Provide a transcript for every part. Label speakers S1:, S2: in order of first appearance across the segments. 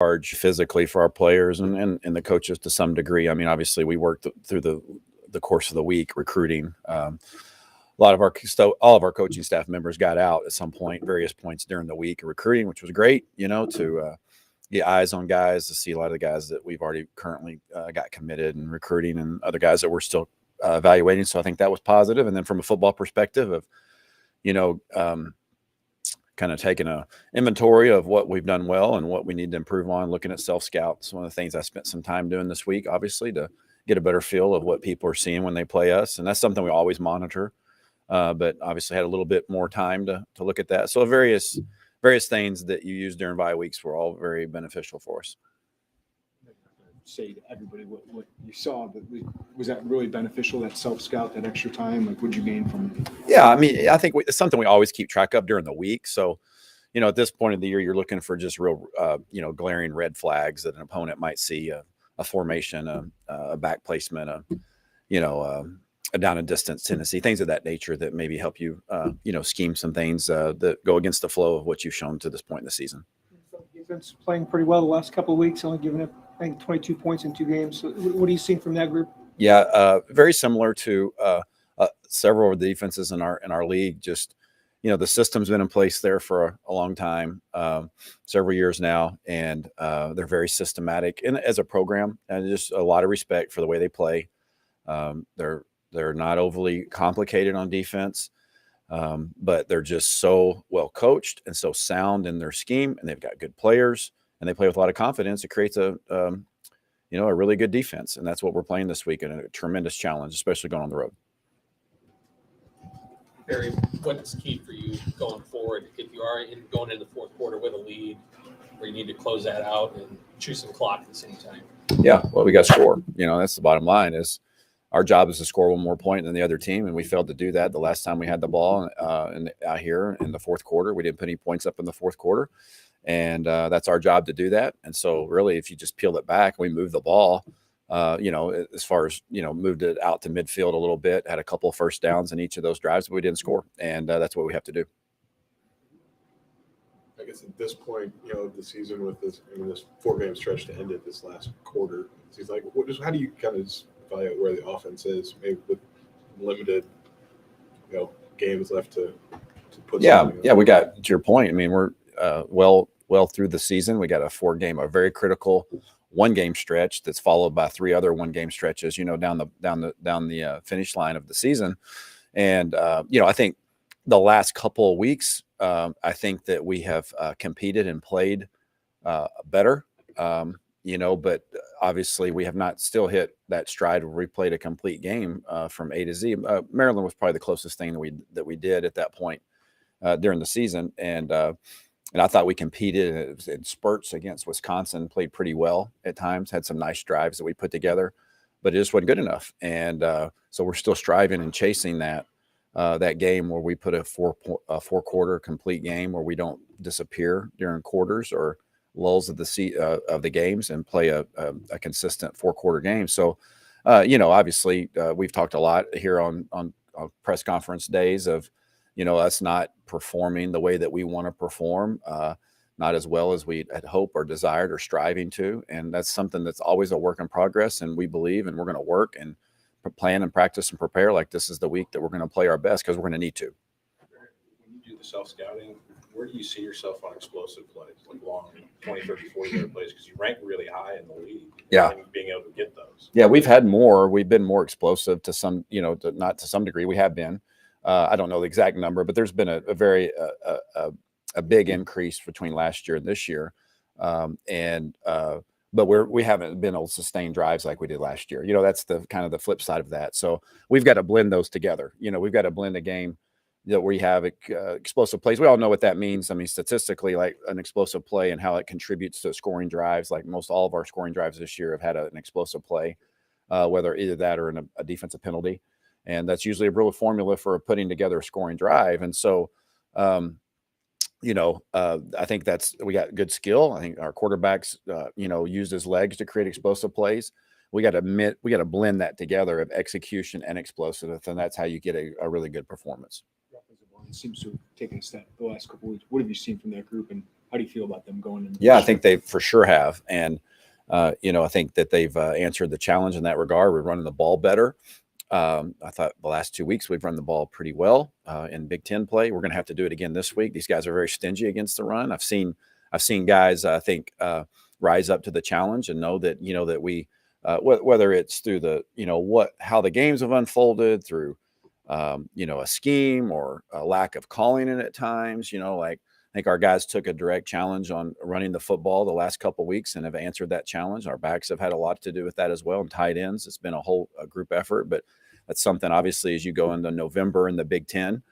S1: charge physically for our players and the coaches to some degree. I mean, obviously we worked through the course of the week recruiting. A lot of all of our coaching staff members got out at some point, various points during the week recruiting, which was great, to get eyes on guys, to see a lot of the guys that we've already currently got committed and recruiting, and other guys that we're still evaluating. So I think that was positive. And then from a football perspective of, kind of taking a inventory of what we've done well and what we need to improve on, looking at self-scouts. One of the things I spent some time doing this week, obviously, to get a better feel of what people are seeing when they play us. And that's something we always monitor. But obviously had a little bit more time to look at that. So various things that you use during bye weeks were all very beneficial for us.
S2: Say to everybody what you saw, but was that really beneficial, that self-scout, that extra time? Like, what did you gain from it?
S1: Yeah, I mean, I think it's something we always keep track of during the week. So, at this point of the year, you're looking for just real, glaring red flags that an opponent might see, a formation, a back placement, a down and distance tendency, things of that nature that maybe help you, scheme some things that go against the flow of what you've shown to this point in the season.
S3: Defense playing pretty well the last couple of weeks, only giving up, I think, 22 points in 2 games. So what are you seeing from that group?
S1: Yeah, very similar to several of the defenses in our league. Just, the system's been in place there for a long time, several years now, and they're very systematic and as a program, and just a lot of respect for the way they play. They're not overly complicated on defense, but they're just so well coached and so sound in their scheme, and they've got good players, and they play with a lot of confidence. It creates a really good defense, and that's what we're playing this week, and a tremendous challenge, especially going on the road.
S4: Barry, what's key for you going forward if you are going into the fourth quarter with a lead, where you need to close that out and chew some clock at the same time? Yeah,
S1: well, we got to score. That's the bottom line. Is our job is to score one more point than the other team, and we failed to do that the last time we had the ball out here in the fourth quarter. We didn't put any points up in the fourth quarter, and that's our job to do that. And so really, if you just peel it back, we move the ball, as far as, moved it out to midfield a little bit, had a couple of first downs in each of those drives, but we didn't score, and that's what we have to do.
S5: I guess at this point, the season with this 4-game stretch to end it this last quarter, it seems like, how do you kind of evaluate where the offense is, maybe with limited, games left to put?
S1: Yeah, we got, to your point, I mean, we're well through the season. We got a very critical 1-game stretch that's followed by 3 other 1-game stretches, down the finish line of the season. And I think the last couple of weeks, I think that we have competed and played better, but obviously we have not still hit that stride where we played a complete game from A to Z. Maryland was probably the closest thing that we did at that point during the season. And I thought we competed in spurts against Wisconsin, played pretty well at times, had some nice drives that we put together, but it just wasn't good enough. And so we're still striving and chasing that game where we put a 4-quarter complete game where we don't disappear during quarters or lulls of the games, and play a consistent 4-quarter game. So, obviously we've talked a lot here on press conference days of, us not performing the way that we want to perform, not as well as we had hoped or desired or striving to. And that's something that's always a work in progress. And we believe, and we're going to work and plan and practice and prepare like this is the week that we're going to play our best, because we're going to need to.
S6: When you do the self-scouting, where do you see yourself on explosive plays, like long 20, 30, 40-yard plays? Because you rank really high in the league.
S1: Yeah.
S6: Being able to get those.
S1: Yeah, we've been more explosive to some, not to some degree. We have been. I don't know the exact number, but there's been a very big increase between last year and this year. But we haven't been able to sustain drives like we did last year. That's the kind of the flip side of that. So we've got to blend those together. We've got to blend a game that we have explosive plays. We all know what that means. I mean, statistically, like an explosive play and how it contributes to scoring drives, like most all of our scoring drives this year have had an explosive play, whether either that or a defensive penalty. And that's usually a real formula for putting together a scoring drive. And so, I think we got good skill. I think our quarterbacks, used his legs to create explosive plays. We got to blend that together of execution and explosiveness, and that's how you get a really good performance.
S2: It seems to have taken a step the last couple of weeks. What have you seen from that group, and How do you feel about them going in?
S1: Yeah, I think they for sure have. And, I think that they've answered the challenge in that regard. We're running the ball better. I thought the last 2 weeks we've run the ball pretty well in Big Ten play. We're going to have to do it again this week. These guys are very stingy against the run. I've seen guys I think rise up to the challenge and know that that we whether it's through the how the games have unfolded through a scheme or a lack of calling it at times. Like I think our guys took a direct challenge on running the football the last couple of weeks and have answered that challenge. Our backs have had a lot to do with that as well, and tight ends. It's been a group effort, but that's something obviously as you go into November in the Big Ten,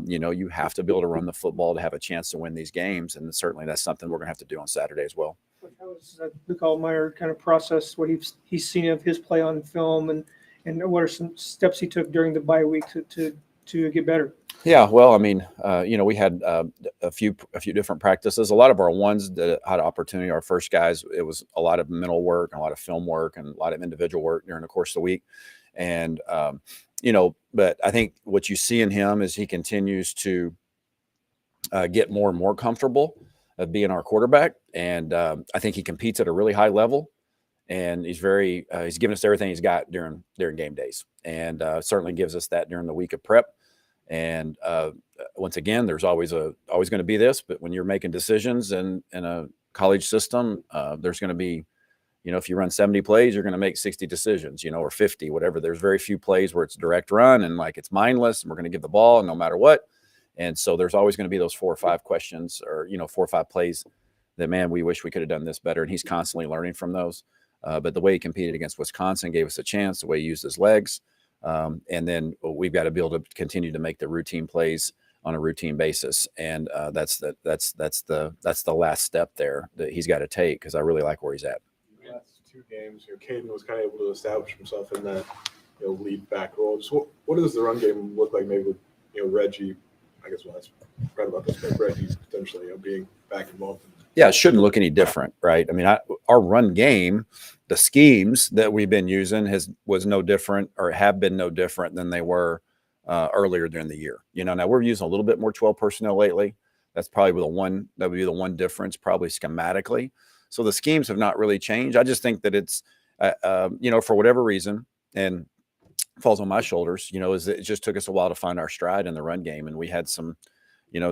S1: you have to be able to run the football to have a chance to win these games, and certainly that's something we're going to have to do on Saturday as well.
S3: How was Luke Altmaier kind of process what he's seen of his play on film, and what are some steps he took during the bye week to get better?
S1: Yeah, well, I mean, we had a few different practices. A lot of our ones that had opportunity, our first guys, it was a lot of mental work, and a lot of film work, and a lot of individual work during the course of the week. And but I think what you see in him is he continues to get more and more comfortable of being our quarterback, and I think he competes at a really high level. And he's given us everything he's got during game days, and certainly gives us that during the week of prep. And once again, there's always going to be this, but when you're making decisions in a college system, there's going to be, if you run 70 plays, you're going to make 60 decisions, or 50, whatever. There's very few plays where it's direct run and like it's mindless and we're going to give the ball no matter what. And so there's always going to be those 4 or 5 questions or, 4 or 5 plays that, man, we wish we could have done this better. And he's constantly learning from those. But the way he competed against Wisconsin gave us a chance, the way he used his legs. And then we've got to be able to continue to make the routine plays on a routine basis. And that's the last step there that he's got to take, because I really like where he's at.
S5: Last 2 games, Caden was kind of able to establish himself in that lead back role. So what does the run game look like maybe with Reggie? I guess that's right about this, but Reggie potentially being back involved in that.
S1: Yeah, it shouldn't look any different, right? I mean, our run game, the schemes that we've been using was no different, or have been no different than they were earlier during the year. Now we're using a little bit more 12 personnel lately. That's probably that would be the one difference, probably schematically. So the schemes have not really changed. I just think that it's, for whatever reason, and falls on my shoulders, is it just took us a while to find our stride in the run game, and we had some.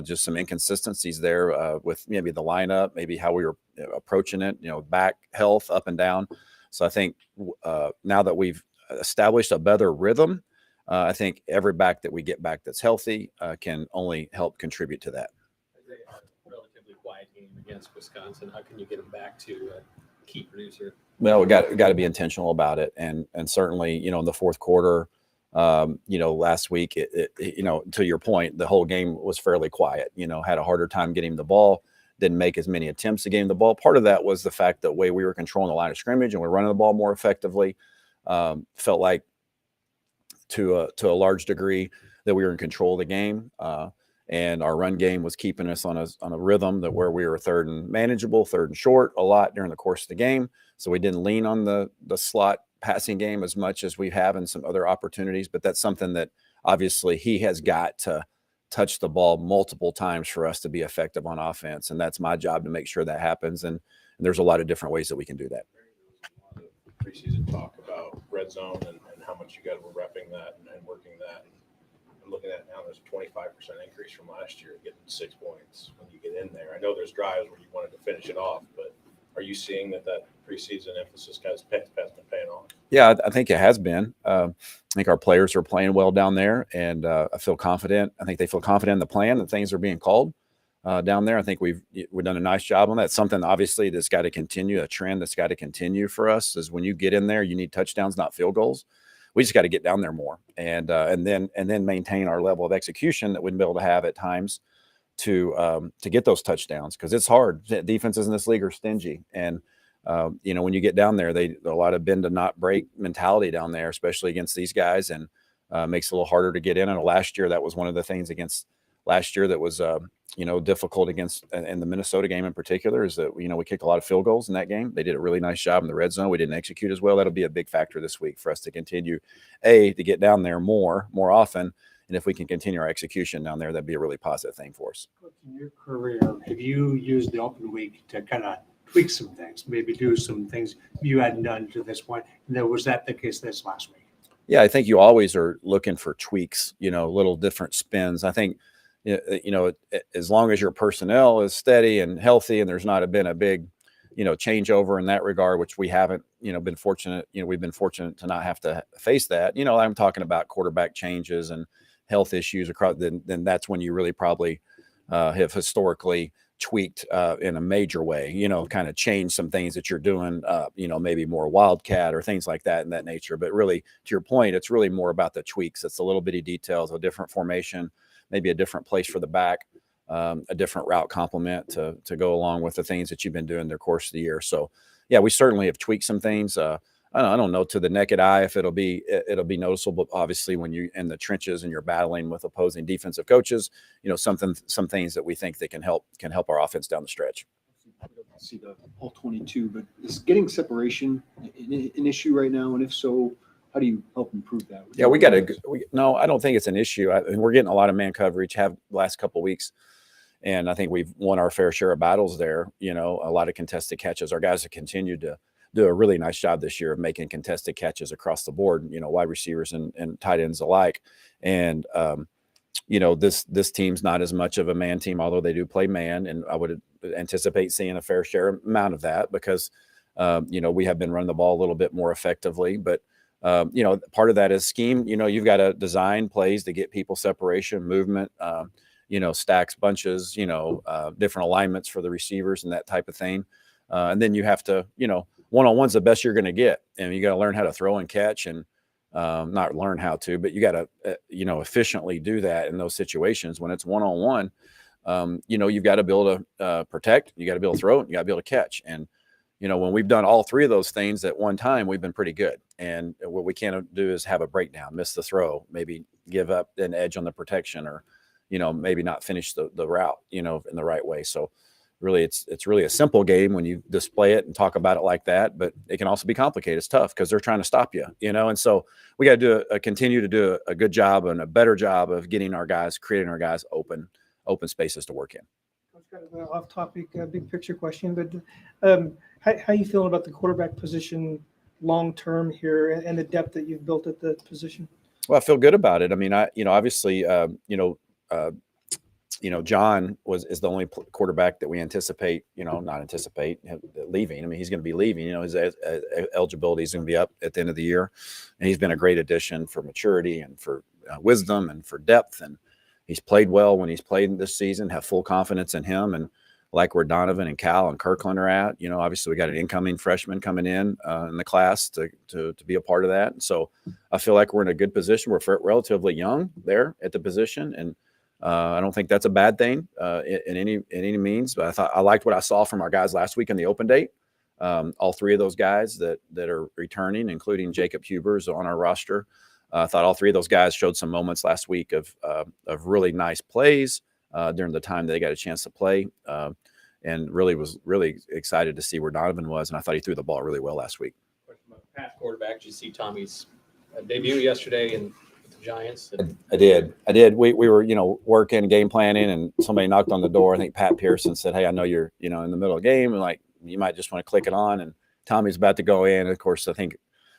S1: Just some inconsistencies there with maybe the lineup, maybe how we were approaching it, back health up and down. So I think now that we've established a better rhythm, I think every back that we get back that's healthy can only help contribute to that.
S4: A relatively quiet game against Wisconsin. How can you get them back to a key producer?
S1: Well, we got to be intentional about it, and certainly, in the fourth quarter. Last week, to your point, the whole game was fairly quiet, had a harder time getting the ball, didn't make as many attempts to gain the ball. Part of that was the fact that way we were controlling the line of scrimmage and we're running the ball more effectively. Felt like to a large degree that we were in control of the game. And our run game was keeping us on a rhythm that where we were third and manageable, third and short a lot during the course of the game. So we didn't lean on the slot passing game as much as we have in some other opportunities, but that's something that obviously he has got to touch the ball multiple times for us to be effective on offense. And that's my job to make sure that happens. And there's a lot of different ways that we can do that.
S6: A lot of preseason talk about red zone and how much you guys were repping that and working that. And looking at it now, there's a 25% increase from last year, getting 6 points when you get in there. I know there's drives where you wanted to finish it off, but are you seeing that preseason emphasis has been paying off? Yeah,
S1: I think it has been. I think our players are playing well down there, and I feel confident. I think they feel confident in the plan that things are being called down there. I think we've done a nice job on that. Something obviously that's got to continue, a trend that's got to continue for us is when you get in there, you need touchdowns, not field goals. We just got to get down there more and then maintain our level of execution that we'd be able to have at times to get those touchdowns, because it's hard. Defenses in this league are stingy, and when you get down there, a lot of bend to not break mentality down there, especially against these guys, and makes it a little harder to get in. And last year, that was one of the things against last year that was difficult against in the Minnesota game in particular, is that we kicked a lot of field goals in that game. They did a really nice job in the red zone. We didn't execute as well. That'll be a big factor this week for us to continue to get down there more often, And if we can continue our execution down there, that'd be a really positive thing for us.
S7: In your career, have you used the open week to kind of tweak some things, maybe do some things you hadn't done to this point? And then was that the case this last week?
S1: Yeah, I think you always are looking for tweaks, little different spins. I think, as long as your personnel is steady and healthy and there's not been a big, changeover in that regard, which we haven't, been fortunate, we've been fortunate to not have to face that. I'm talking about quarterback changes and health issues across, then that's when you really probably have historically tweaked in a major way, kind of change some things that you're doing, maybe more wildcat or things like that in that nature. But really, to your point, it's really more about the tweaks. It's the little bitty details, a different formation, maybe a different place for the back, a different route complement to go along with the things that you've been doing the course of the year. So, yeah, we certainly have tweaked some things. I don't know to the naked eye if it'll be noticeable, but obviously when you're in the trenches and you're battling with opposing defensive coaches, some things that we think that can help our offense down the stretch.
S2: See the all 22, but is getting separation an issue right now? And if so, how do you help improve that?
S1: Yeah, no, I don't think it's an issue. We're getting a lot of man coverage, have the last couple of weeks. And I think we've won our fair share of battles there, a lot of contested catches. Our guys have continued to do a really nice job this year of making contested catches across the board, wide receivers and tight ends alike. And, this team's not as much of a man team, although they do play man. And I would anticipate seeing a fair share amount of that because, we have been running the ball a little bit more effectively. But, part of that is scheme. You've got to design plays to get people separation, movement, stacks, bunches, different alignments for the receivers and that type of thing. And then you have to, one-on-one's the best you're going to get. And you got to learn how to throw and catch and not learn how to, but you got to, efficiently do that in those situations. When it's one-on-one, you've got to be able to protect, you got to be able to throw, and you got to be able to catch. And, when we've done all three of those things at one time, we've been pretty good. And what we can't do is have a breakdown, miss the throw, maybe give up an edge on the protection or, maybe not finish the route, in the right way. So, really, it's really a simple game when you display it and talk about it like that, but it can also be complicated. It's tough because they're trying to stop you, and so we got to continue to do a good job and a better job of creating our guys open spaces to work in.
S3: It's kind of an off-topic, big picture question, but how you feeling about the quarterback position long-term here and the depth that you've built at the position?
S1: Well, I feel good about it. I mean, obviously, John is the only quarterback that we anticipate, not anticipate leaving. I mean, he's going to be leaving. His eligibility is going to be up at the end of the year, and he's been a great addition for maturity and for wisdom and for depth. And he's played well when he's played this season. Have full confidence in him, and like where Donovan and Cal and Kirkland are at. Obviously we got an incoming freshman coming in the class to be a part of that. And so I feel like we're in a good position. We're relatively young there at the position, and I don't think that's a bad thing in any means. But I liked what I saw from our guys last week in the open date. All three of those guys that are returning, including Jacob Hubers on our roster. I thought all three of those guys showed some moments last week of really nice plays during the time they got a chance to play, and was really excited to see where Donovan was. And I thought he threw the ball really well last week.
S4: Pat quarterback, did you see Tommy's debut yesterday and the Giants?
S1: I did. We were, working, game planning, and somebody knocked on the door. I think Pat Pearson said, "Hey, I know you're, in the middle of the game, and like you might just want to click it on." And Tommy's about to go in. Of course, I think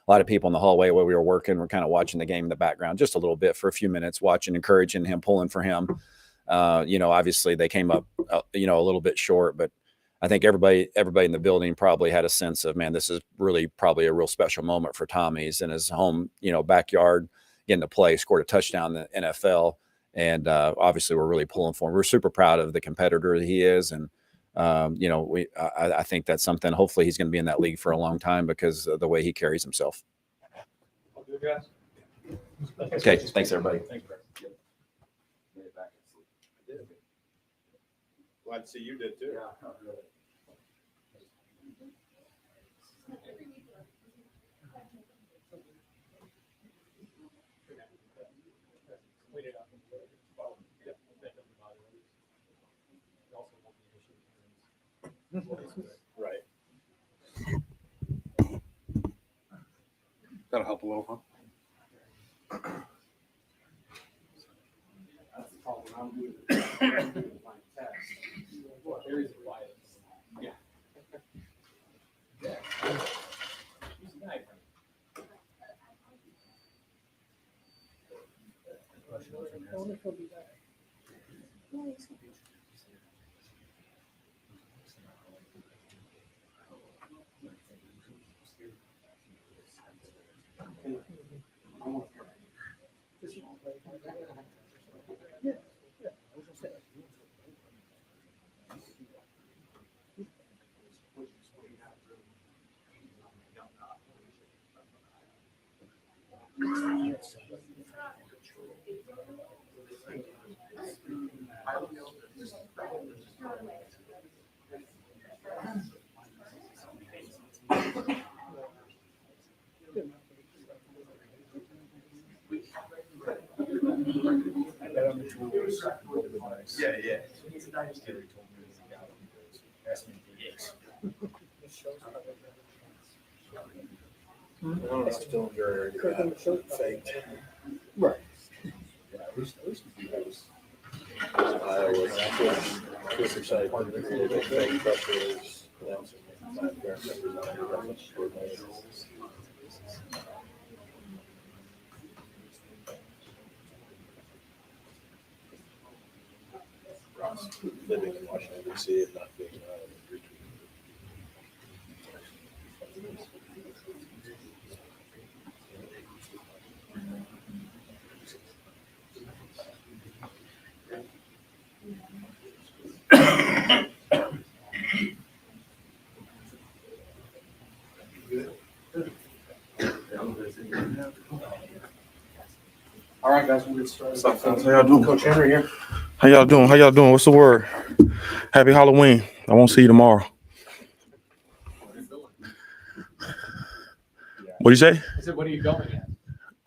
S1: a lot of people in the hallway where we were working were kind of watching the game in the background just a little bit for a few minutes, watching, encouraging him, pulling for him. Obviously they came up, a little bit short, but I think everybody in the building probably had a sense of, man, this is really probably a real special moment for Tommy's in his home, backyard, getting to play, scored a touchdown in the NFL. And obviously we're really pulling for him. We're super proud of the competitor that he is. And, I think that's something, hopefully he's going to be in that league for a long time because of the way he carries himself. Okay. Thanks, everybody.
S6: Thanks, Brett. Glad to see you did too. Right.
S5: That'll help a little, huh?
S4: There is a quiet. Yeah.
S3: I wonder if he'll be back.
S5: Living in Washington D.C. and not being
S2: All right, guys, we'll get started.
S8: How y'all doing?
S2: Coach Henry here.
S8: How y'all doing? How y'all doing? What's the word? Happy Halloween. I won't see you tomorrow. What'd you say?
S4: I said, what are you going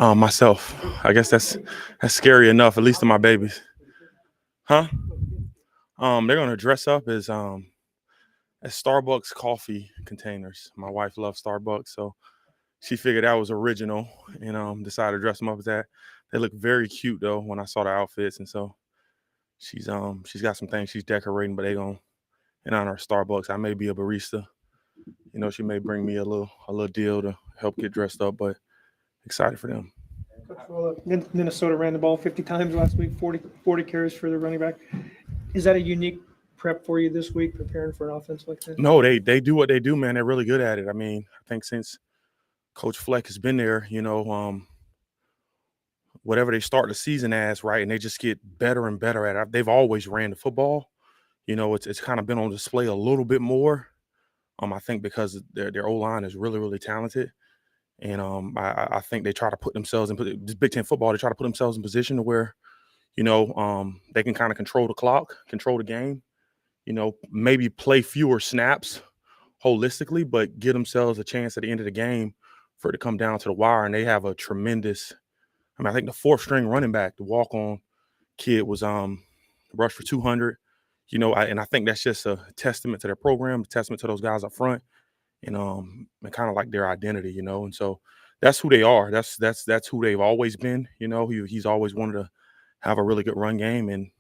S4: at?
S8: Myself. I guess that's scary enough, at least to my babies. Huh? They're gonna dress up as Starbucks coffee containers. My wife loves Starbucks, so she figured that was original and decided to dress them up as that. They look very cute though when I saw the outfits, and so she's got some things she's decorating, but they gonna in honor of Starbucks. I may be a barista. She may bring me a little deal to help get dressed up, but excited for them.
S3: Coach, well, Minnesota ran the ball 50 times last week, 40 carries for the running back. Is that a unique prep for you this week, preparing for an offense like that?
S8: No, they do what they do, man. They're really good at it. I mean, I think since Coach Fleck has been there, whatever they start the season as, right, and they just get better and better at it. They've always ran the football. It's kind of been on display a little bit more. I think because their O-line is really, really talented. And I think they try to put themselves in this Big Ten football. They try to put themselves in position to where, they can kind of control the clock, control the game, maybe play fewer snaps holistically, but give themselves a chance at the end of the game for it to come down to the wire. And they have a tremendous, I think the fourth string running back, the walk-on kid was rushed for 200, and I think that's just a testament to their program, a testament to those guys up front. And kind of like their identity, and so that's who they are. That's who they've always been. He's always wanted to have a really good run game, and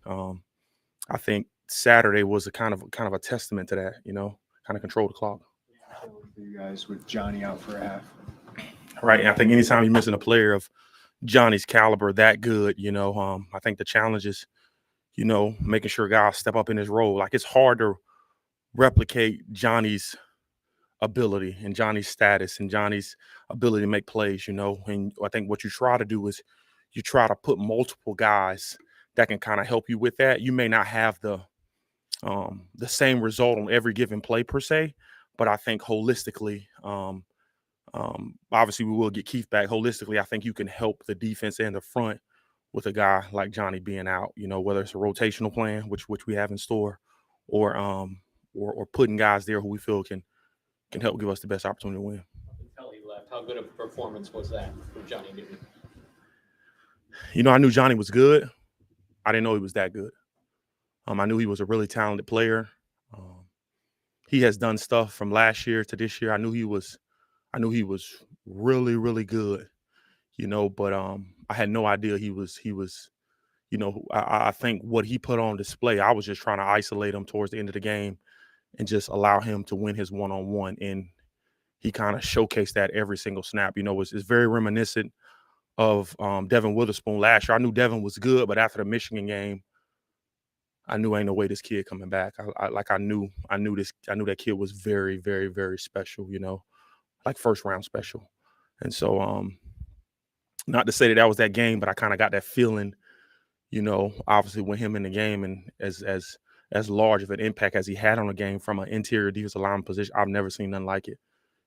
S8: I think Saturday was a kind of a testament to that. Kind of control the clock.
S2: For you guys with Johnny out for a half.
S8: Right, and I think anytime you're missing a player of Johnny's caliber, that good, I think the challenge is, making sure guys step up in his role. Like it's hard to replicate Johnny's ability and Johnny's status and Johnny's ability to make plays, and I think what you try to do is you try to put multiple guys that can kind of help you with that. You may not have the same result on every given play per se, but I think holistically, obviously we will get Keith back. Holistically, I think you can help the defense and the front with a guy like Johnny being out, whether it's a rotational plan, which we have in store, or putting guys there who we feel can help give us the best opportunity to win.
S4: Until he left, how good of a performance was that for Johnny Newton?
S8: I knew Johnny was good. I didn't know he was that good. I knew he was a really talented player. He has done stuff from last year to this year. I knew he was really, really good. But I had no idea he was I think what he put on display, I was just trying to isolate him towards the end of the game and just allow him to win his one-on-one. And he kind of showcased that every single snap. It's very reminiscent of Devin Witherspoon last year. I knew Devin was good, but after the Michigan game, I knew ain't no way this kid coming back. I knew that kid was very, very, very special, like first round special. And so, not to say that was that game, but I kind of got that feeling, obviously with him in the game and as large of an impact as he had on the game from an interior defensive lineman position. I've never seen nothing like it,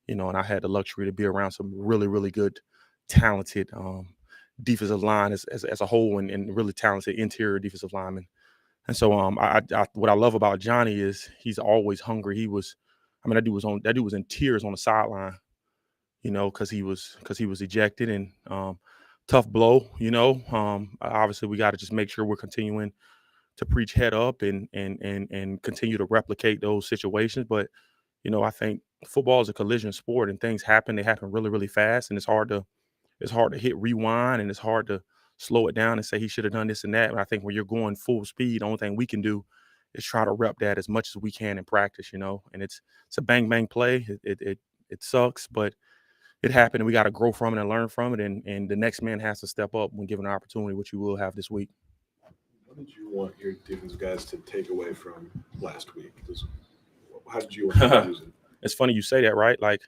S8: and I had the luxury to be around some really, really good, talented defensive line as a whole and really talented interior defensive linemen. And so what I love about Johnny is he's always hungry. That dude was in tears on the sideline, because he was ejected and tough blow, obviously we got to just make sure we're continuing to preach head up and continue to replicate those situations. But, I think football is a collision sport and things happen. They happen really, really fast, and it's hard to hit rewind, and it's hard to slow it down and say he should have done this and that. And I think when you're going full speed, the only thing we can do is try to rep that as much as we can in practice, and it's a bang bang play. It sucks, but it happened, and we got to grow from it and learn from it. And the next man has to step up when given an opportunity, which you will have this week.
S5: What did you want your defensive guys to take away from last week? How did you want to use it?
S8: It's funny you say that, right? Like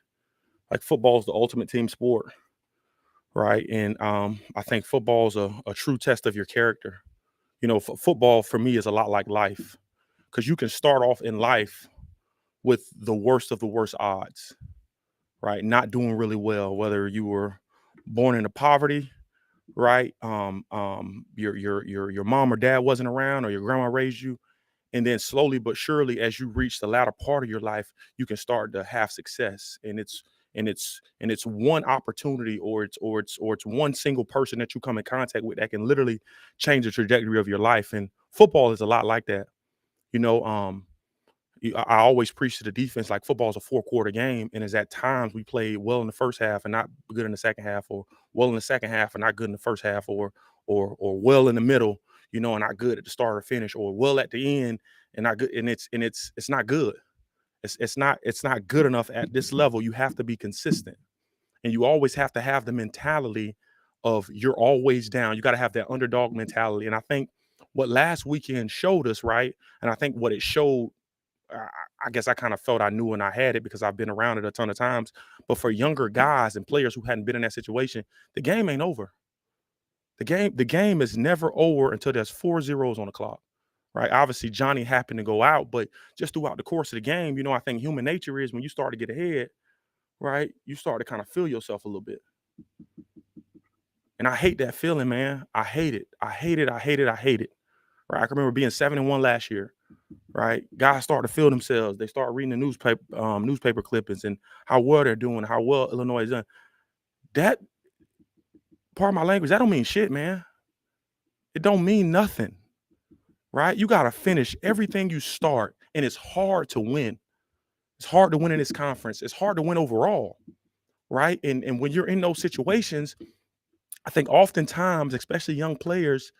S8: football is the ultimate team sport, right? And I think football is a true test of your character. Football for me is a lot like life, because you can start off in life with the worst of the worst odds, right? Not doing really well, whether you were born into poverty, right? Your mom or dad wasn't around, or your grandma raised you. And then slowly but surely, as you reach the latter part of your life, you can start to have success. And it's one opportunity, or it's one single person that you come in contact with that can literally change the trajectory of your life. And football is a lot like that. I always preach to the defense, like football is a 4-quarter game. And it's at times we play well in the first half and not good in the second half, or well in the second half and not good in the first half, or well in the middle, and not good at the start or finish, or well at the end and not good. And it's not good. It's not good enough at this level. You have to be consistent, and you always have to have the mentality of you're always down. You got to have that underdog mentality. And I think what last weekend showed us, right? And I think what it showed, I guess I kind of felt I knew when I had it because I've been around it a ton of times. But for younger guys and players who hadn't been in that situation, the game ain't over. The game is never over until there's 4 zeros on the clock, right? Obviously, Johnny happened to go out, but just throughout the course of the game, I think human nature is when you start to get ahead, right, you start to kind of feel yourself a little bit. And I hate that feeling, man. I hate it. Right? I can remember being 7-1 last year, right? Guys start to feel themselves. They start reading the newspaper clippings and how well they're doing, how well Illinois is done. That, part of my language, that don't mean shit, man. It don't mean nothing, right? You got to finish everything you start, and it's hard to win. It's hard to win in this conference. It's hard to win overall, right? And when you're in those situations, I think oftentimes, especially young players,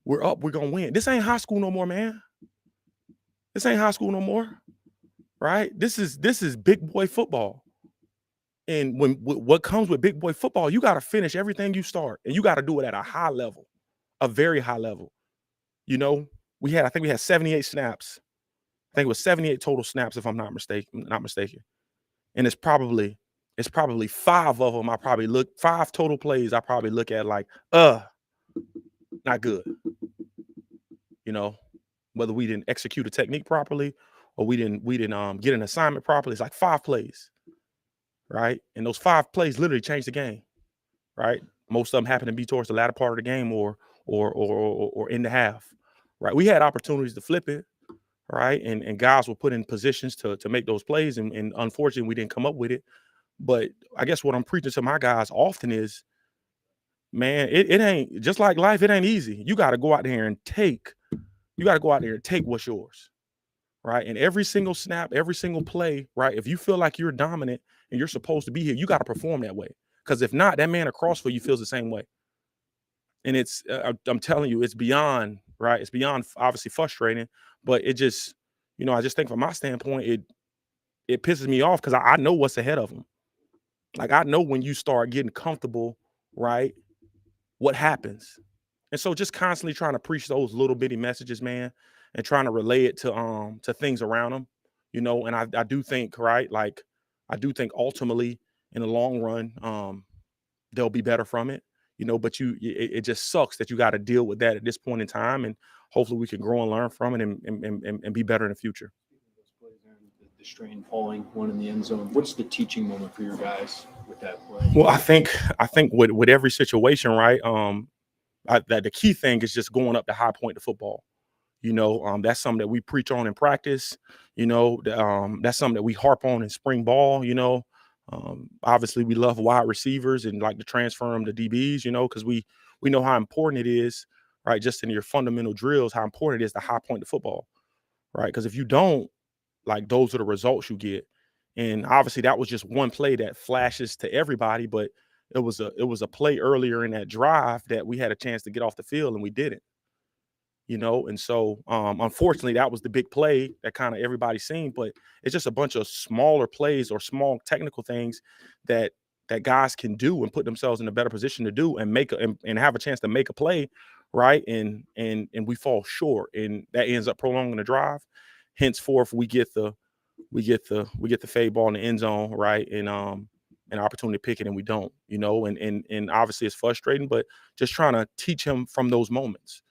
S8: we're up, we're going to win. This ain't high school no more, man. This ain't high school no more, right? This is big boy football. And what comes with big boy football, you got to finish everything you start, and you got to do it at a high level, a very high level. I think we had 78 snaps. I think it was 78 total snaps, if I'm not mistaken. And it's probably 5 of them. 5 total plays. I probably look at like, not good. Whether we didn't execute a technique properly, or we didn't get an assignment properly. It's like 5 plays, right? And those 5 plays literally changed the game, right? Most of them happen to be towards the latter part of the game, or in the half, right? We had opportunities to flip it, right? And guys were put in positions to make those plays, and unfortunately we didn't come up with it. But I guess what I'm preaching to my guys often is, man, it ain't, just like life, it ain't easy. You got to go out there and take what's yours, right? And every single snap, every single play, right? If you feel like you're dominant and you're supposed to be here, you got to perform that way. Because if not, that man across for you feels the same way. And it's I'm telling you, it's beyond right. It's beyond obviously frustrating, but it just, I just think from my standpoint, it pisses me off because I know what's ahead of them. Like I know when you start getting comfortable, right, what happens. And so just constantly trying to preach those little bitty messages, man, and trying to relay it to things around them, and I do think, right, like I do think ultimately in the long run, they'll be better from it, but it just sucks that you got to deal with that at this point in time. And hopefully we can grow and learn from it and be better in the future.
S2: The strain falling, one in the end zone. What's the teaching moment for your guys with that play?
S8: Well, I think with every situation, right, that the key thing is just going up the high point of football. That's something that we preach on in practice. That's something that we harp on in spring ball. Obviously we love wide receivers and like to transfer them to DBs, because we know how important it is, right? Just in your fundamental drills, how important it is to high point the football, right? Because if you don't, like, those are the results you get. And obviously that was just one play that flashes to everybody, but it was a play earlier in that drive that we had a chance to get off the field and we didn't. And so unfortunately that was the big play that kind of everybody seen, but it's just a bunch of smaller plays or small technical things that guys can do and put themselves in a better position to do and and have a chance to make a play, right? And we fall short, and that ends up prolonging the drive. Henceforth, we get the fade ball in the end zone, right? And an opportunity to pick it, and we don't, and obviously it's frustrating, but just trying to teach him from those moments.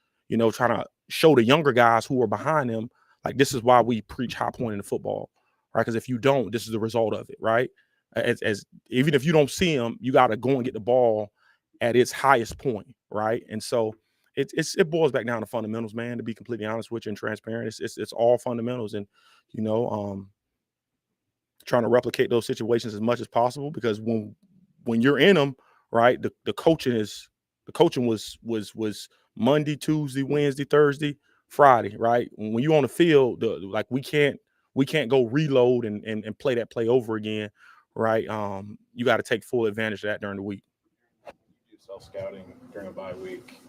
S8: Trying to show the younger guys who are behind him, like, this is why we preach high point in the football, right? Because if you don't, this is the result of it, right? As even if you don't see him, you got to go and get the ball at its highest point, right? And so it boils back down to fundamentals, man. To be completely honest with you and transparent, it's all fundamentals, and trying to replicate those situations as much as possible, because when you're in them, right, the coaching was Monday, Tuesday, Wednesday, Thursday, Friday, right? When you're on the field, like we can't go reload and play that play over again, right? You got to take full advantage of that during the week.
S6: You do self-scouting during a bye week.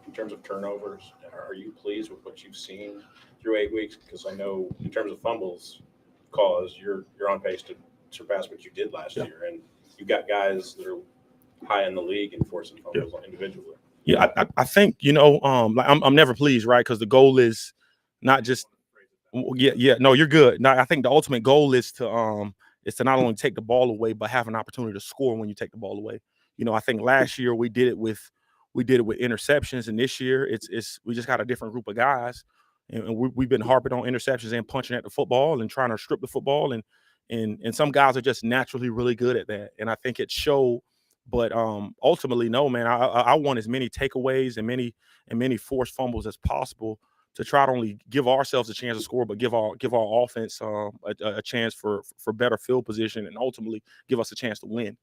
S6: In terms of turnovers, are you pleased with what you've seen through 8 weeks? Because I know in terms of fumbles caused, you're on pace to surpass what you did last year, and you've got guys that are high in the league and forcing fumbles individually.
S8: Yeah, I think like I'm never pleased, right? Because the goal is not just no, you're good. No, I think the ultimate goal is to not only take the ball away, but have an opportunity to score when you take the ball away. I think last year we did it with interceptions, and this year it's we just got a different group of guys, and we've been harping on interceptions and punching at the football and trying to strip the football, and some guys are just naturally really good at that, and I think it showed. But ultimately, no, man, I want as many takeaways and many forced fumbles as possible to try to only give ourselves a chance to score, but give our offense a chance for better field position, and ultimately give us a chance to win.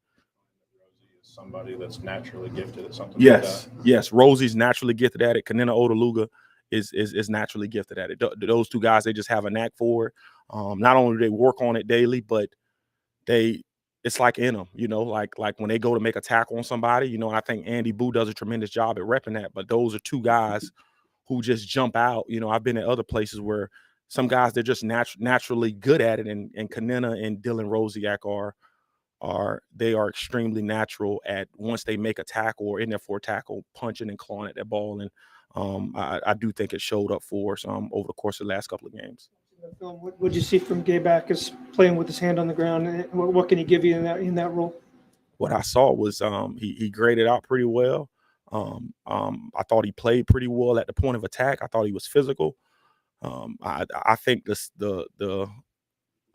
S6: Somebody that's naturally gifted at something.
S8: Yes,
S6: like that.
S8: Yes. Rosie's naturally gifted at it. Kanena Odaluga is naturally gifted at it. Those two guys, they just have a knack for it. Not only do they work on it daily, but it's like in them, like when they go to make a tackle on somebody, and I think Andy Boo does a tremendous job at repping that. But those are two guys who just jump out. I've been at other places where some guys, they're just naturally good at it, and Kanena and Dylan Rosiak are extremely natural at, once they make a tackle or in there for a tackle, punching and clawing at that ball. And I do think it showed up for us over the course of the last couple of games.
S3: What did you see from Gabe Backus playing with his hand on the ground? What can he give you in that role?
S8: What I saw was he graded out pretty well. I thought he played pretty well at the point of attack. I thought he was physical. I think the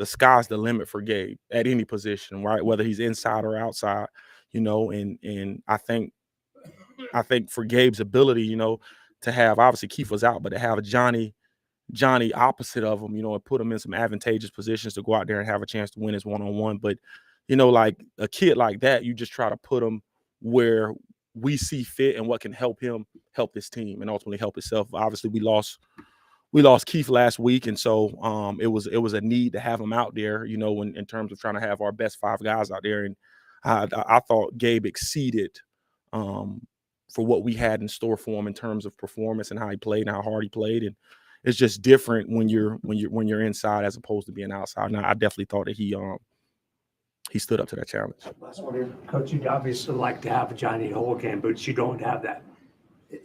S8: sky's the limit for Gabe at any position, right? Whether he's inside or outside, and I think for Gabe's ability, to have, obviously Keith was out, but to have Johnny opposite of him, and put him in some advantageous positions to go out there and have a chance to win his one-on-one. But, like a kid like that, you just try to put him where we see fit and what can help him help this team and ultimately help himself. Obviously, we lost Keith last week, and so it was a need to have him out there, in terms of trying to have our best 5 guys out there. And I thought Gabe exceeded what we had in store for him in terms of performance and how he played and how hard he played. And it's just different when you're inside as opposed to being outside. And I definitely thought that he stood up to that challenge.
S7: Coach, you'd obviously like to have Johnny the whole game, but you don't have that.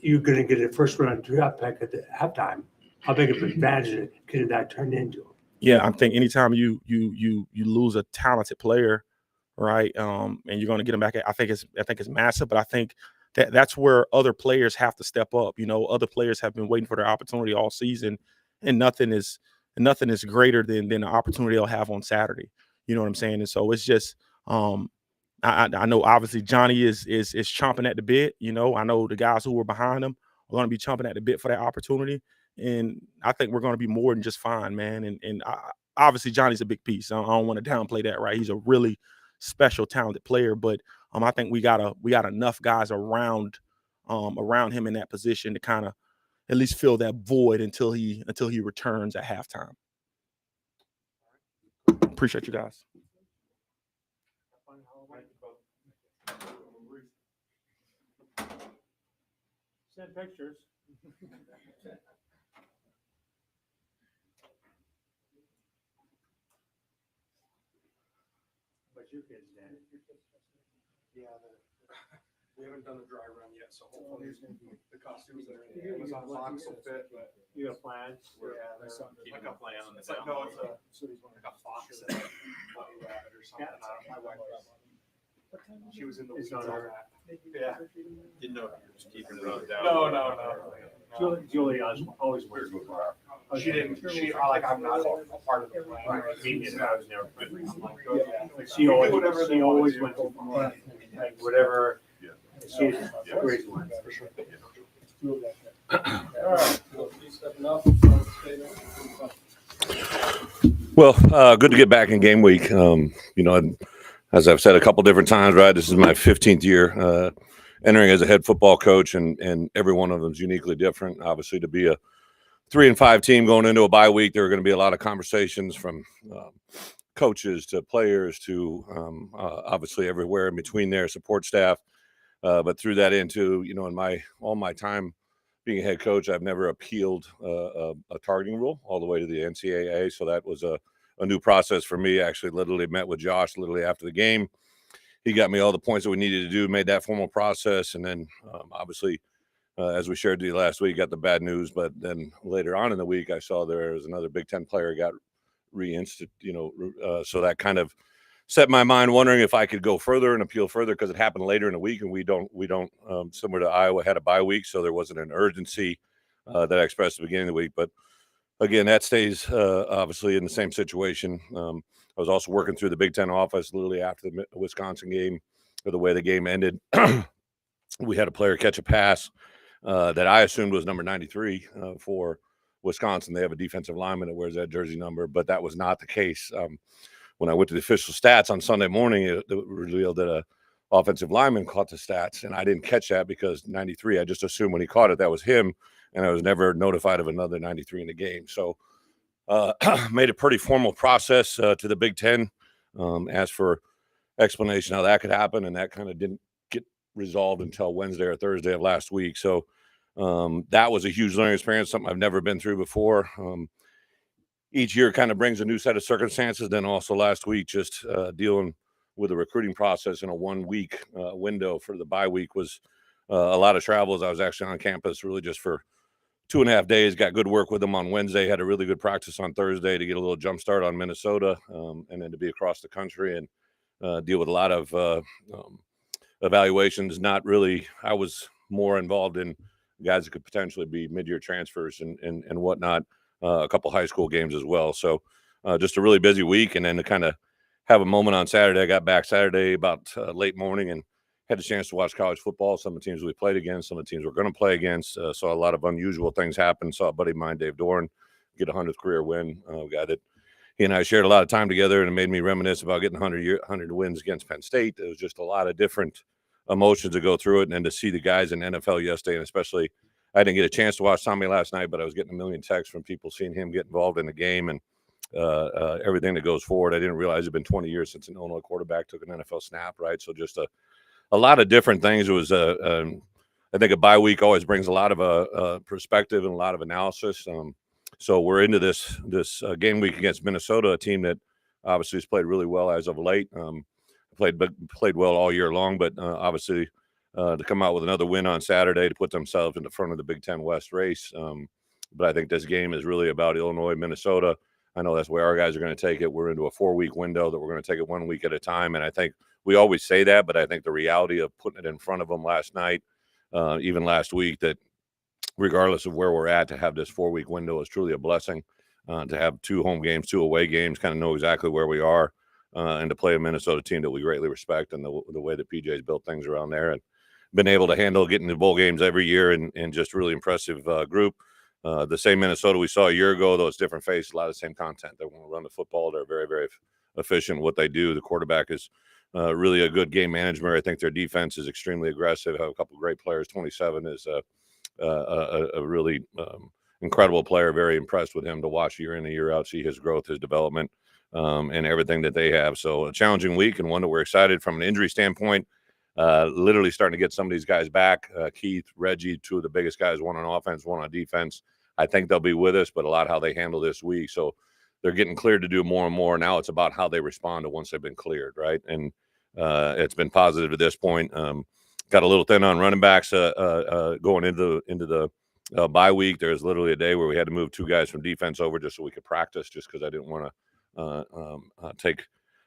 S7: You're going to get a first round draft pick at the halftime. How big of an advantage could that turn into?
S8: Yeah, I think anytime you lose a talented player, right, and you're going to get him back, I think it's massive. But I think that's where other players have to step up. You know, other players have been waiting for their opportunity all season, and nothing is greater than the opportunity they'll have on Saturday. You know what I'm saying? And so it's just I know obviously Johnny is chomping at the bit. You know, I know the guys who were behind him are going to be chomping at the bit for that opportunity. And I think we're going to be more than just fine, man. And obviously Johnny's a big piece. I don't want to downplay that, right? He's a really special, talented player. But I think we got enough guys around him in that position to kind of at least fill that void until he returns at halftime. Appreciate you guys.
S7: Send pictures. But your kids, Dan.
S2: Yeah, we haven't done the dry run yet, so hopefully the costumes that are in the Amazon box will fit, but
S7: You have plans?
S2: yeah, there's something.
S6: Keeping a plan on the
S2: It's like, no, it's a, so he's
S6: like a fox.
S2: Rabbit or something. My wife, she was in the weeds
S7: It's
S2: on
S7: not her.
S2: that. Yeah.
S6: Didn't know if you were just keeping it on down.
S2: No.
S7: Julie always wears me.
S2: She didn't, I'm not a part of the plan.
S7: Me neither. I was never.
S2: Yeah.
S7: She always
S2: Whatever
S7: went
S2: they
S7: to,
S2: want to do.
S7: like, whatever.
S6: Yeah.
S7: She's a great one.
S2: For sure.
S9: Well, good to get back in game week. You know, as I've said a couple different times, right, this is my 15th year entering as a head football coach, and every one of them is uniquely different. Obviously, to be a 3-5 team going into a bye week, there are going to be a lot of conversations from coaches to players to obviously everywhere in between their support staff. But through that into, you know, in all my time being a head coach, I've never appealed a targeting rule all the way to the NCAA. So that was a new process for me. I actually literally met with Josh literally after the game. He got me all the points that we needed to do, made that formal process. And then obviously, as we shared with you last week, got the bad news. But then later on in the week, I saw there was another Big Ten player got so that kind of set my mind wondering if I could go further and appeal further, because it happened later in the week, and we don't similar to Iowa, had a bye week, so there wasn't an urgency that I expressed at the beginning of the week. But again, that stays obviously in the same situation. I was also working through the Big Ten office literally after the Wisconsin game, or the way the game ended. We had a player catch a pass that I assumed was number 93 for Wisconsin. They have a defensive lineman that wears that jersey number, but that was not the case. When I went to the official stats on Sunday morning, it revealed that a offensive lineman caught the stats, and I didn't catch that because 93, I just assumed when he caught it, that was him, and I was never notified of another 93 in the game. So made a pretty formal process to the Big Ten, asked for explanation how that could happen, and that kind of didn't get resolved until Wednesday or Thursday of last week. So that was a huge learning experience, something I've never been through before. Each year kind of brings a new set of circumstances. Then also last week, just dealing with the recruiting process in a 1 week window for the bye week was a lot of travels. I was actually on campus really just for 2.5 days, got good work with them on Wednesday, had a really good practice on Thursday to get a little jump start on Minnesota, and then to be across the country and deal with a lot of evaluations. Not really, I was more involved in guys that could potentially be mid-year transfers and whatnot. A couple high school games as well. So just a really busy week. And then to kind of have a moment on Saturday, I got back Saturday about late morning and had a chance to watch college football. Some of the teams we played against, some of the teams we're going to play against. Saw a lot of unusual things happen. Saw a buddy of mine, Dave Dorn, get a 100th career win. A guy that he and I shared a lot of time together, and it made me reminisce about getting 100 wins against Penn State. It was just a lot of different emotions to go through it. And then to see the guys in NFL yesterday, and especially I didn't get a chance to watch Tommy last night, but I was getting a million texts from people seeing him get involved in the game and everything that goes forward. I didn't realize it'd been 20 years since an Illinois quarterback took an NFL snap, right? So just a lot of different things. It was a I think a bye week always brings a lot of perspective and a lot of analysis. So we're into this game week against Minnesota, a team that obviously has played really well as of late. Played well all year long, but obviously to come out with another win on Saturday to put themselves in the front of the Big Ten West race. But I think this game is really about Illinois, Minnesota. I know that's where our guys are going to take it. We're into a 4-week window that we're going to take it 1 week at a time. And I think we always say that, but I think the reality of putting it in front of them last night, even last week, that regardless of where we're at, to have this 4-week window is truly a blessing. To have 2 home games, 2 away games, kind of know exactly where we are, and to play a Minnesota team that we greatly respect, and the way that PJ's built things around there and been able to handle getting to bowl games every year, and just really impressive group. The same Minnesota we saw a year ago, though it's different face, a lot of the same content. They want to run the football. They're very, very efficient in what they do. The quarterback is really a good game manager. I think their defense is extremely aggressive. Have a couple of great players. 27 is a really incredible player. Very impressed with him to watch year in and year out, see his growth, his development, and everything that they have. So a challenging week, and one that we're excited from an injury standpoint. Literally starting to get some of these guys back. Keith, Reggie, 2 of the biggest guys, one on offense, one on defense. I think they'll be with us, but a lot how they handle this week. So they're getting cleared to do more and more. Now it's about how they respond to once they've been cleared, right? And it's been positive at this point. Got a little thin on running backs going into the bye week. There's literally a day where we had to move 2 guys from defense over just so we could practice, just because I didn't want to take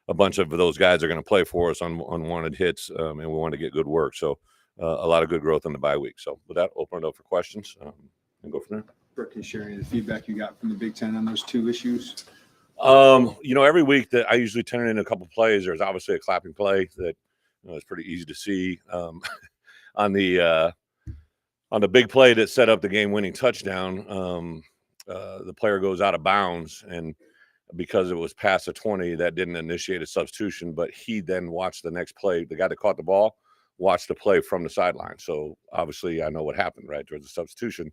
S9: a bunch of those guys are going to play for us on unwanted hits, and we want to get good work. So a lot of good growth in the bye week. So with that, open it up for questions and go from there.
S2: Brooke, can you share any of the feedback you got from the Big Ten on those 2 issues?
S9: Every week that I usually turn in a couple plays, there's obviously a clapping play that is pretty easy to see. On the big play that set up the game-winning touchdown, the player goes out of bounds, and because it was past the 20, that didn't initiate a substitution, but he then watched the next play. The guy that caught the ball watched the play from the sideline. So obviously I know what happened, right? There was a substitution,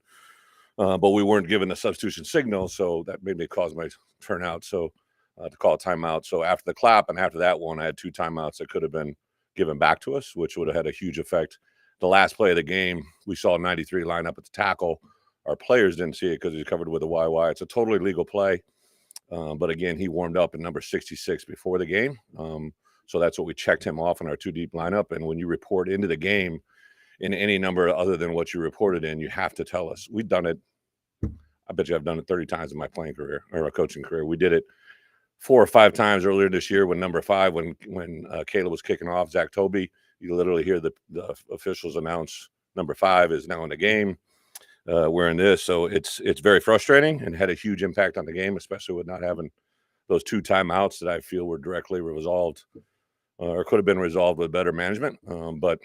S9: but we weren't given the substitution signal. So that made me cause my turnout. So to call a timeout. So after the clap and after that one, I had 2 timeouts that could have been given back to us, which would have had a huge effect. The last play of the game, we saw 93 line up at the tackle. Our players didn't see it because he's covered with a YY. It's a totally legal play. But again, he warmed up in number 66 before the game. So that's what we checked him off in our 2 deep lineup. And when you report into the game in any number other than what you reported in, you have to tell us. We've done it. I bet you I've done it 30 times in my playing career or my coaching career. We did it 4 or 5 times earlier this year when number 5, when Caleb was kicking off, Zach Toby, you literally hear the officials announce number 5 is now in the game. We're in this. So it's very frustrating and had a huge impact on the game, especially with not having those 2 timeouts that I feel were directly resolved or could have been resolved with better management. But,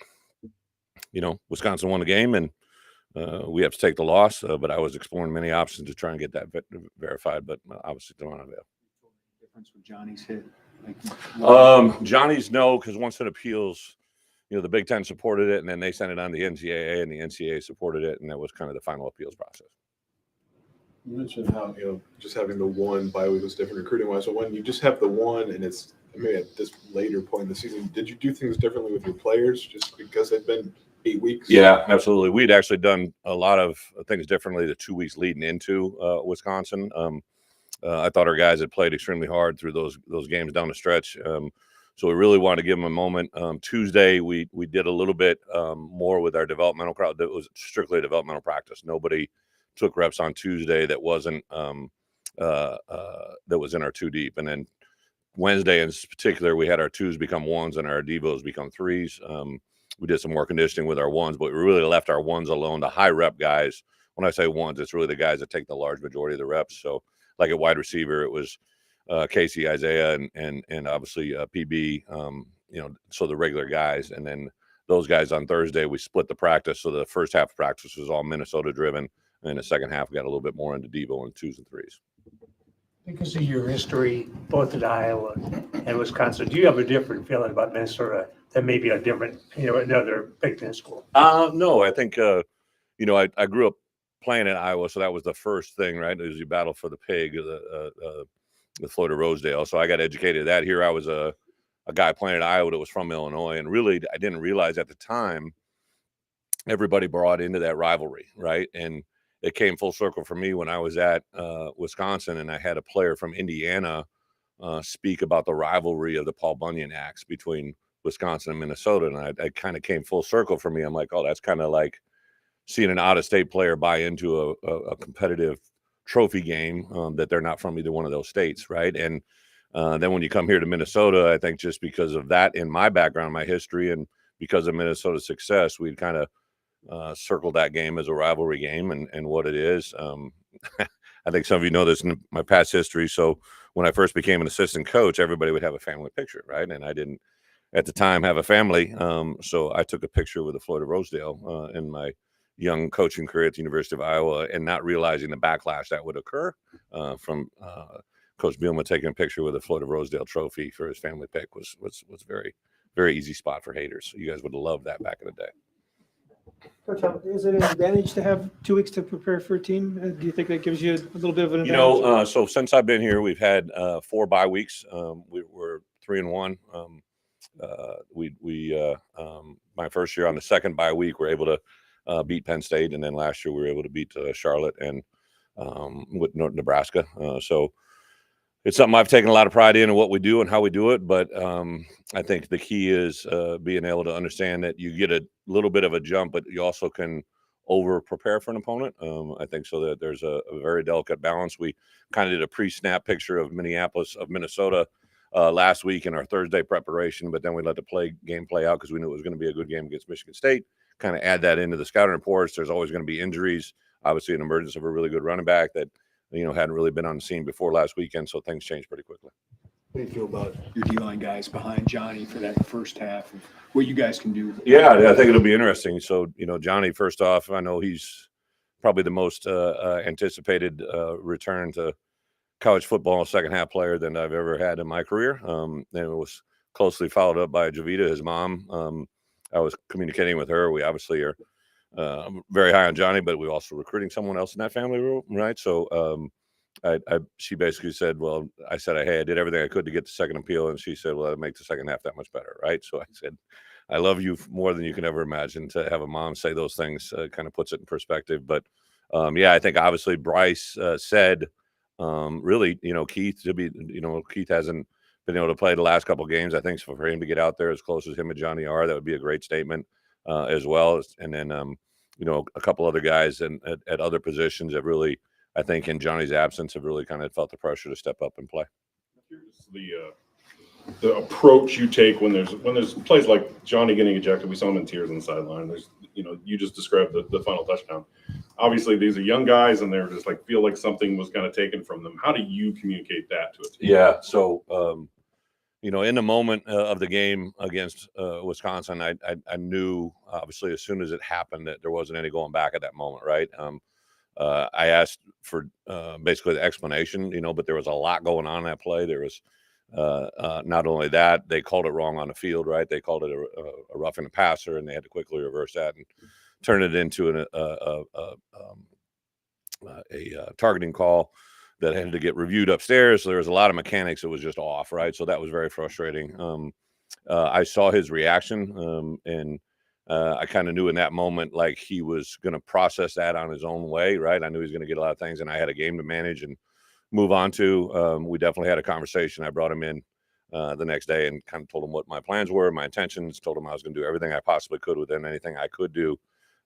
S9: Wisconsin won the game, and we have to take the loss. But I was exploring many options to try and get that verified, but obviously don't have it.
S2: Difference with Johnny's hit?
S9: Johnny's no, because once it appeals, the Big Ten supported it, and then they sent it on the NCAA, and the NCAA supported it, and that was kind of the final appeals process.
S5: You mentioned how, just having the 1 bye week was different recruiting wise. So when you just have the 1 and it's maybe at this later point in the season, did you do things differently with your players just because they've been 8 weeks?
S9: Yeah, absolutely. We'd actually done a lot of things differently the 2 weeks leading into Wisconsin. I thought our guys had played extremely hard through those games down the stretch. So we really wanted to give them a moment. Tuesday, we did a little bit more with our developmental crowd. That was strictly a developmental practice. Nobody took reps on Tuesday that wasn't that was in our 2 deep. And then Wednesday in particular, we had our 2s become 1s and our devos become 3s. We did some more conditioning with our 1s, but we really left our 1s alone. The high rep guys, when I say 1s, it's really the guys that take the large majority of the reps. So like at wide receiver, it was Casey, Isaiah, and obviously PB, so the regular guys. And then those guys on Thursday, we split the practice. So the first half of practice was all Minnesota driven. And the second half, we got a little bit more into Devo and 2s and 3s.
S7: Because of your history, both at Iowa and Wisconsin, do you have a different feeling about Minnesota than maybe a different, another Big Ten school?
S9: No, I think, I grew up playing at Iowa, so that was the first thing, right? It was you battle for the pig, the Florida Rosedale. So I got educated that. Here I was a guy playing at Iowa that was from Illinois, and really I didn't realize at the time everybody brought into that rivalry, right? And it came full circle for me when I was at Wisconsin, and I had a player from Indiana speak about the rivalry of the Paul Bunyan acts between Wisconsin and Minnesota, and I kind of came full circle for me. I'm like, oh, that's kind of like seeing an out-of-state player buy into a competitive trophy game that they're not from either one of those states, right? And then when you come here to Minnesota, I think just because of that in my background, my history, and because of Minnesota's success, we kind of circled that game as a rivalry game and what it is. I think some of you know this in my past history. So when I first became an assistant coach, everybody would have a family picture, right? And I didn't at the time have a family. So I took a picture with the Floyd of Rosedale in my young coaching career at the University of Iowa, and not realizing the backlash that would occur from Coach Bielema taking a picture with a Floyd of Rosedale trophy for his family pick was very, very easy spot for haters. You guys would have loved that back in the day.
S3: Coach, is it an advantage to have 2 weeks to prepare for a team? Do you think that gives you a little bit of an advantage?
S9: So since I've been here, we've had 4 bye weeks. We were 3-1. My first year on the second bye week, we're able to beat Penn State, and then last year we were able to beat Charlotte and with Nebraska. So it's something I've taken a lot of pride in what we do and how we do it. But I think the key is being able to understand that you get a little bit of a jump, but you also can over prepare for an opponent. I think so that there's a very delicate balance. We kind of did a pre-snap picture of Minnesota last week in our Thursday preparation, but then we let the game play out because we knew it was going to be a good game against Michigan State. Kind of add that into the scouting reports. There's always going to be injuries. Obviously, an emergence of a really good running back that hadn't really been on the scene before last weekend, so things changed pretty quickly.
S2: What do you feel about your D-line guys behind Johnny for that first half of what you guys can do?
S9: Yeah, I think it'll be interesting. So, Johnny, first off, I know he's probably the most anticipated return to college football second half player than I've ever had in my career. And it was closely followed up by Javita, his mom. I was communicating with her. We obviously are very high on Johnny, but we're also recruiting someone else in that family room, right? So she basically said, well, I said, hey, I did everything I could to get the second appeal. And she said, well, that'll make the second half that much better, right? So I said, I love you more than you can ever imagine. To have a mom say those things kind of puts it in perspective. But I think obviously Bryce said, really, Keith Keith hasn't been able to play the last couple of games. I think so for him to get out there as close as him and Johnny are, that would be a great statement as well. And then, a couple other guys at other positions that really, I think in Johnny's absence, have really kind of felt the pressure to step up and play.
S6: The approach you take when there's plays like Johnny getting ejected, we saw him in tears on the sideline. There's, you just described the final touchdown. Obviously, these are young guys, and they're just feel like something was kind of taken from them. How do you communicate that to a team?
S9: Yeah, so in the moment of the game against Wisconsin, I knew obviously as soon as it happened that there wasn't any going back at that moment, right? I asked for basically the explanation, but there was a lot going on in that play. There was not only that, they called it wrong on the field, right? They called it a roughing the passer, and they had to quickly reverse that and turn it into a targeting call that had to get reviewed upstairs. So there was a lot of mechanics that was just off, right? So that was very frustrating. I saw his reaction, and I kind of knew in that moment, like he was going to process that on his own way, right? I knew he was going to get a lot of things, and I had a game to manage and move on to. We definitely had a conversation. I brought him in the next day and kind of told him what my plans were, my intentions, told him I was going to do everything I possibly could within anything I could do,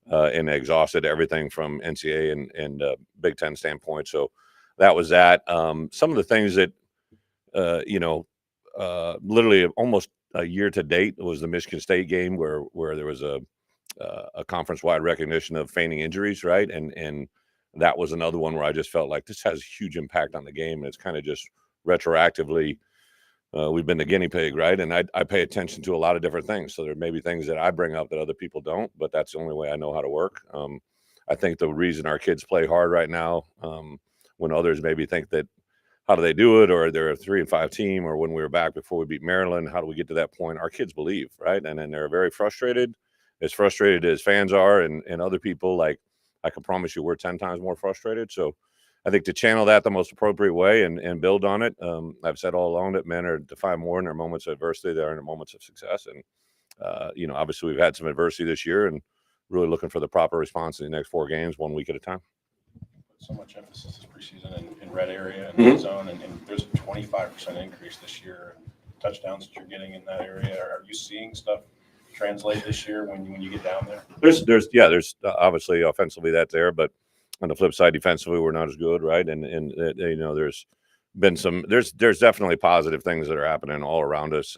S9: and exhausted everything from NCAA and Big Ten standpoint. So that was that. Some of the things that, literally almost a year to date was the Michigan State game where there was a conference-wide recognition of feigning injuries, right? And that was another one where I just felt like this has a huge impact on the game. And it's kind of just retroactively, we've been the guinea pig, right? And I pay attention to a lot of different things. So there may be things that I bring up that other people don't, but that's the only way I know how to work. I think the reason our kids play hard right now, when others maybe think that, how do they do it? Or they're a 3-5 team, or when we were back before we beat Maryland, how do we get to that point? Our kids believe, right? And then they're very frustrated as fans are, and other people. Like, I can promise you we're 10 times more frustrated. So I think to channel that the most appropriate way and build on it. I've said all along that men are defined more in their moments of adversity than in their moments of success. And, obviously we've had some adversity this year, and really looking for the proper response in the next 4 games, 1 week at a time.
S6: So much emphasis this preseason in red area and
S9: Mhm.
S6: red zone, and there's a 25% increase this year in touchdowns that you're getting in that area. Are you seeing stuff translate this year when you get down there?
S9: There's obviously offensively that's there, but on the flip side, defensively we're not as good, right? And you know, there's been there's definitely positive things that are happening all around us,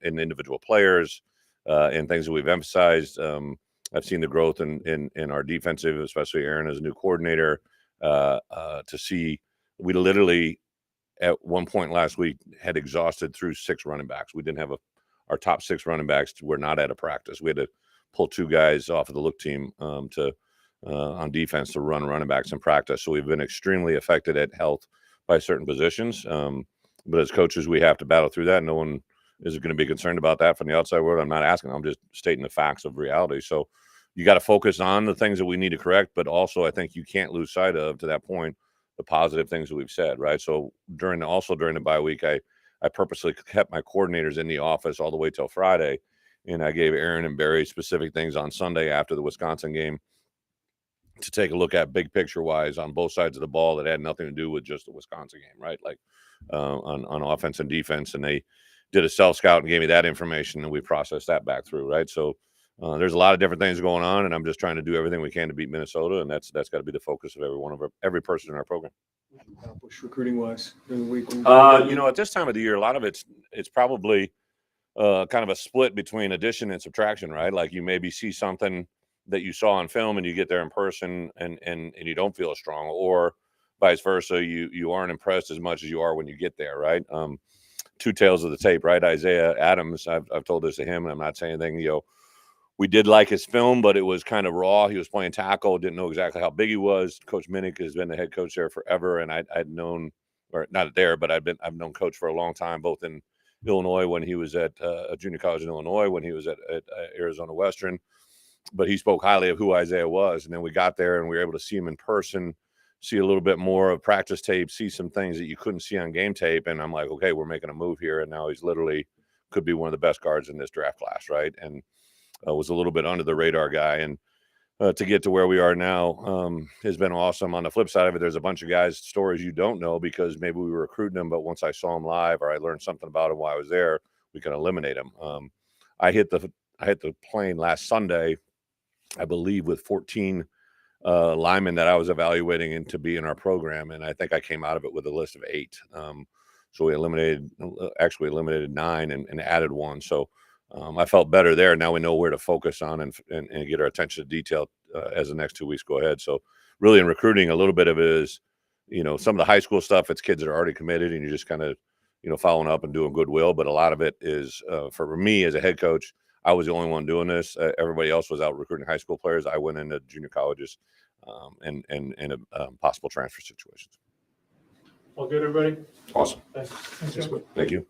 S9: in individual players, and things that we've emphasized. I've seen the growth in our defensive, especially Aaron as a new coordinator. To see, we literally at one point last week had exhausted through 6 running backs. We didn't have our top 6 running backs were not at a practice. We had to pull 2 guys off of the look team on defense to run running backs in practice. So we've been extremely affected at health by certain positions. But as coaches, we have to battle through that. No one is going to be concerned about that from the outside world. I'm not asking. I'm just stating the facts of reality. So you got to focus on the things that we need to correct, but also I think you can't lose sight of, to that point, the positive things that we've said, right? So during the bye week, I purposely kept my coordinators in the office all the way till Friday, and I gave Aaron and Barry specific things on Sunday after the Wisconsin game to take a look at big picture wise on both sides of the ball that had nothing to do with just the Wisconsin game, right? Like on offense and defense, and they did a self scout and gave me that information, and we processed that back through, right? So there's a lot of different things going on, and I'm just trying to do everything we can to beat Minnesota, and that's got to be the focus of every person in our program.
S2: Accomplish recruiting wise during the week?
S9: You know, at this time of the year, a lot of it's probably kind of a split between addition and subtraction, right? Like you maybe see something that you saw on film and you get there in person and you don't feel as strong, or vice versa, you aren't impressed as much as you are when you get there, right? 2 tails of the tape, right? Isaiah Adams, I've told this to him, and I'm not saying anything, you know, we did like his film, but it was kind of raw. He was playing tackle, didn't know exactly how big he was. Coach Minnick has been the head coach there forever, and I'd known, or not there, but I've known Coach for a long time, both in Illinois when he was at a junior college in Illinois, when he was at Arizona Western. But he spoke highly of who Isaiah was, and then we got there and we were able to see him in person, see a little bit more of practice tape, see some things that you couldn't see on game tape, and I'm like, okay, we're making a move here, and now he's literally could be one of the best guards in this draft class, right? And was a little bit under the radar guy, and to get to where we are now has been awesome. On the flip side of it, there's a bunch of guys' stories you don't know because maybe we were recruiting them, but once I saw them live or I learned something about them while I was there, we can eliminate them. I hit the plane last Sunday, I believe, with 14 linemen that I was evaluating and to be in our program, and I think I came out of it with a list of 8. So we eliminated 9 and added 1. So I felt better there. Now we know where to focus on and get our attention to detail as the next 2 weeks go ahead. So really in recruiting, a little bit of it is, you know, some of the high school stuff, it's kids that are already committed and you're just kind of, you know, following up and doing goodwill. But a lot of it is for me as a head coach, I was the only one doing this. Everybody else was out recruiting high school players. I went into junior colleges and possible transfer situations.
S10: All good, everybody?
S9: Awesome.
S10: Thanks.
S3: Thank you.
S9: Thank you.